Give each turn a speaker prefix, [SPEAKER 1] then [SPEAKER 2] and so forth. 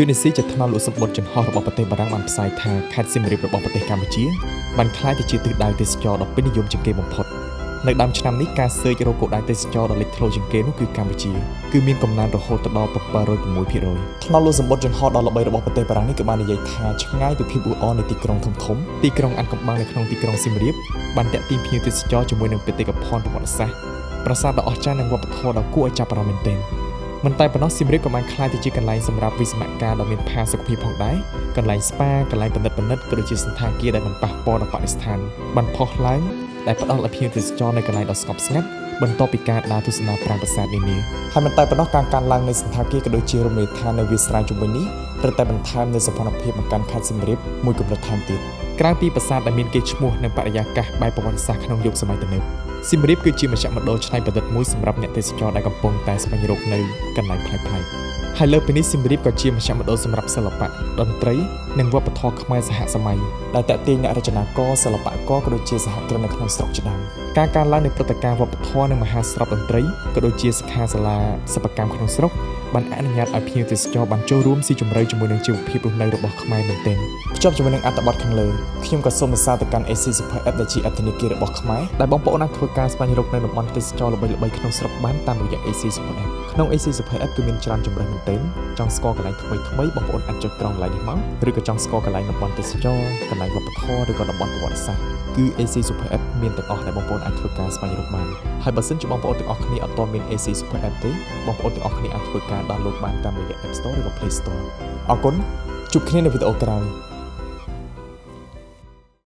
[SPEAKER 1] UNICEF จะថ្នល់លក់សម្បត្តិចំហរបស់ប្រទេសបារាំងបានផ្សាយថាខេត្តសៀមរាបរបស់ប្រទេសកម្ពុជាបានក្លាយទៅជាទិសដៅទេសចរដ៏ពេញនិយមជាងគេបំផុតនៅដើមឆ្នាំនេះការស៊ើចរកគោលដៅទេសចរដ៏លេចធ្លោជាងគេនោះគឺកម្ពុជាគឺមានកំណើនរហូតដល់ 706% ថ្នល់លក់សម្បត្តិចំហដ៏ល្បីរបស់ប្រទេសបារាំងនេះក៏បាននិយាយថាឆ្ងាយពីភាពអ៊ូអរនៃទីក្រុងធំៗទីក្រុងអាត់កំបាំងនៅក្នុងទីក្រុងសៀមរាបបានតាក់ទាញភ្ញៀវទេសចរជាមួយនឹងបេតិកភណ្ឌប្រវត្តិសាស្ត្រប្រាសាទដ៏អស្ចារ្យនិងវប្បធម៌ដ៏គួរឲ្យចាប់អារម្មណ៍មែនទែនមិនតែប៉ុណ្ណោះសៀមរាបក៏បានក្លាយទៅជាកន្លែងសម្រាប់វិស្សមការដ៏មានផាសុកភាពផងដែរកន្លែងស្ប៉ាកន្លែងពិនិត្យក៏ដូចជាសន្តាគារដែលមិនប៉ះពាល់ដល់បរិស្ថានបានផុសឡើងដែលផ្ដល់ឲ្យភ្ញៀវទេសចរនៅកន្លែងដ៏ស្ងប់ស្ងាត់បន្ទាប់ពីការដើរទស្សនាប្រាង្គប្រាសាទនានាហើយមិនតែប៉ុណ្ណោះការកើនឡើងនៃសន្តាគារក៏ដូចជារមណីយដ្ឋាននៅវាលស្រែជុំវិញនេះត្រូវតែបន្ថែមនូវសោភ័ណភាពមកកាន់ខេត្តសៀមរាបមួយកម្រិតថែមទៀតក្រៅពីប្រាសាទដែលមានកេរ្តិ៍ឈ្មោះនិងបរិយាកាសបែបប្រវត្តិសាស្ត្រក្នុងយុគសម័យទំនើបសៀមរាបគឺជាមជ្ឈមណ្ឌលច្នៃប្រឌិតមួយសម្រាប់អ្នកទេសចរដែលកំពុងតែស្វែងរកនៅកន្លែងប្លែកៗហើយលើពីនេះសៀមរាបក៏ជាមជ្ឈមណ្ឌលសម្រាប់សិល្បៈតន្ត្រីនិងវប្បធម៌ខ្មែរសហសម័យដែលតាក់ទាញអ្នករចនាករសិល្បករក៏ដូចជាសហគ្រិននៅក្នុងស្រុកជាដើមការកើនឡើងនៃព្រឹត្តិការណ៍វប្បធម៌និងមហាស្រពតន្ត្រីក៏ដូចជាសិក្ខាសាលាសិប្បកម្មក្នុងស្រុកបានអនុញ្ញាតឲ្យភ្ញៀវទេសចរបានចូលរួមស៊ីជម្រៅជាមួយនឹងជីវភាពរស់នៅរបស់ខ្មែរមែនទែនភ្ជាប់ជាមួយនឹងអត្ថបទខាងលើខ្ញុំក៏សូមសរសើរទៅកាន់ AC Super App ដែលជា App ធនាគាររបស់ខ្មែរដែលបងប្អូនអាចធ្វើការស្វែងរកនៅតំបន់ទេសចរល្បីៗក្នុងស្រុកបានតាមរយៈ AC Super App ក្នុង AC Super App គឺមានច្រើនជម្រើសមែនទែនចង់ស្គាល់កន្លែងថ្មីៗបងប្អូនអាចចុចត្រង់កន្លែងនេះមកឬក៏ចង់ស្គាល់កន្លែងតំបន់ទេសចរកន្លែងវប្បធម៌ឬក៏តំបន់ប្រវត្តិសាស្ត្រគឺ AC Super App មានទាំងអស់ដែលបងប្អូនអាចធ្វើការស្វែងរកបានហើយបើសិនជាបងប្អូនទាំងអស់គ្នាអត់ទាន់មាន AC Super App ទេបងប្អូនទាំងអស់គ្នាអាចធ្វើការ download បានតាមរយៈ App Store ឬក៏ Play Store អរគុណជួបគ្នានៅវីដេអូក្រោយ